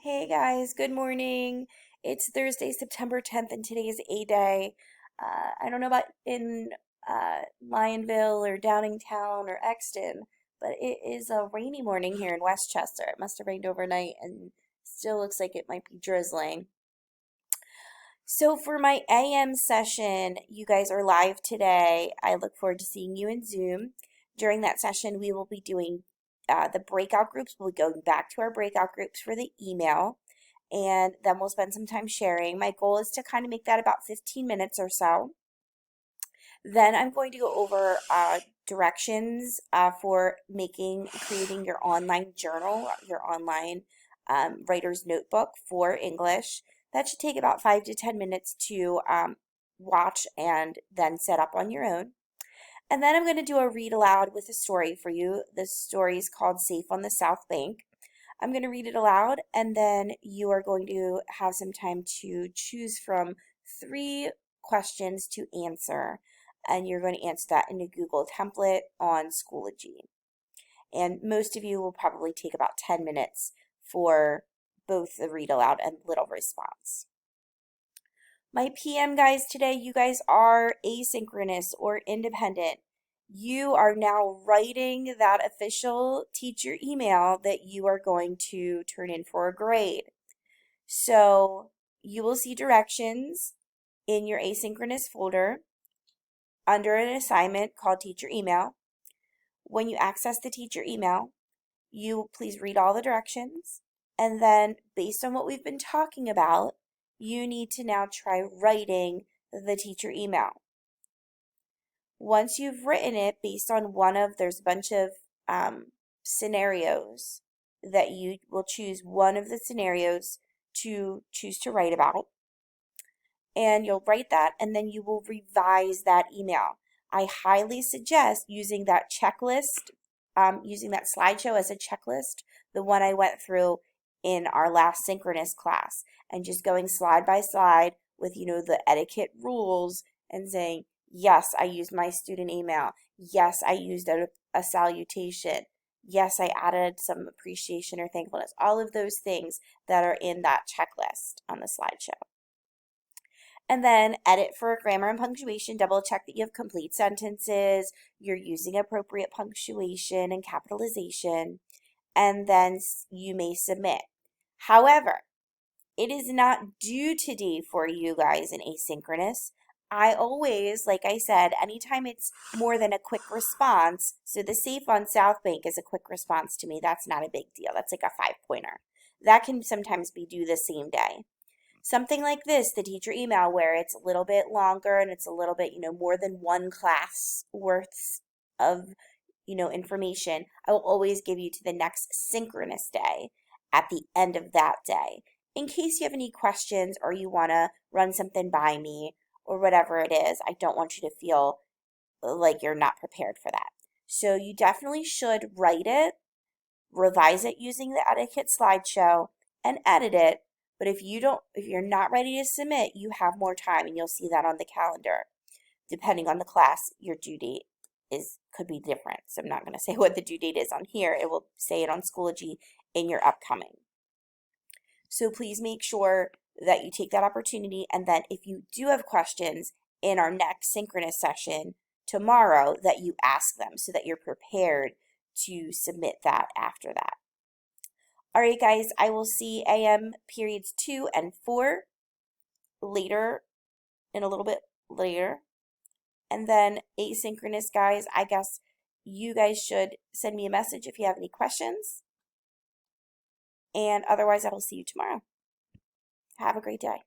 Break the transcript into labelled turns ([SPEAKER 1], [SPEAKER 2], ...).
[SPEAKER 1] Hey guys, good morning. It's Thursday, September 10th, and today is A Day. I don't know about in Lionville or Downingtown or Exton, but it is a rainy morning here in Westchester. It must have rained overnight and still looks like it might be drizzling. So for my AM session, you guys are live today. I look forward to seeing you in Zoom. During that session, we will be doing the breakout groups. We'll be going back to our breakout groups for the email, and then we'll spend some time sharing. My goal is to kind of make that about 15 minutes or so. Then I'm going to go over directions for creating your online journal, your online writer's notebook for English. That should take about 5 to 10 minutes to watch and then set up on your own. And then I'm going to do a read aloud with a story for you. The story is called Safe on the South Bank. I'm going to read it aloud, and then you are going to have some time to choose from 3 questions to answer. And you're going to answer that in a Google template on Schoology. And most of you will probably take about 10 minutes for both the read aloud and little response. My PM guys today, you guys are asynchronous or independent. You are now writing that official teacher email that you are going to turn in for a grade. So you will see directions in your asynchronous folder under an assignment called teacher email. When you access the teacher email, you please read all the directions, and then based on what we've been talking about, you need to now try writing the teacher email. Once you've written it based on there's a bunch of scenarios that you will choose one of the scenarios to choose to write about. And you'll write that, and then you will revise that email. I highly suggest using that checklist, using that slideshow as a checklist, the one I went through in our last synchronous class, and just going slide by slide with, the etiquette rules and saying, yes, I used my student email. Yes, I used a salutation. Yes, I added some appreciation or thankfulness. All of those things that are in that checklist on the slideshow. And then edit for grammar and punctuation. Double check that you have complete sentences, you're using appropriate punctuation and capitalization, and then you may submit. However, it is not due today for you guys in asynchronous. I always, like I said, anytime it's more than a quick response, so the Safe on South Bank is a quick response to me, that's not a big deal. That's like a 5-pointer. That can sometimes be due the same day. Something like this, the teacher email, where it's a little bit longer and it's a little bit, more than one class worth of, information, I will always give you to the next synchronous day at the end of that day. In case you have any questions or you want to run something by me or whatever it is, I don't want you to feel like you're not prepared for that. So you definitely should write it, revise it using the etiquette slideshow, and edit it. But if you're not ready to submit, you have more time, and you'll see that on the calendar. Depending on the class, your due date could be different. So I'm not going to say what the due date is on here. It will say it on Schoology in your upcoming. So please make sure that you take that opportunity, and then if you do have questions in our next synchronous session tomorrow, that you ask them so that you're prepared to submit that after that. All right, guys, I will see AM periods 2 and 4 later, in a little bit later. And then asynchronous, guys, I guess you guys should send me a message if you have any questions. And otherwise, I will see you tomorrow. Have a great day.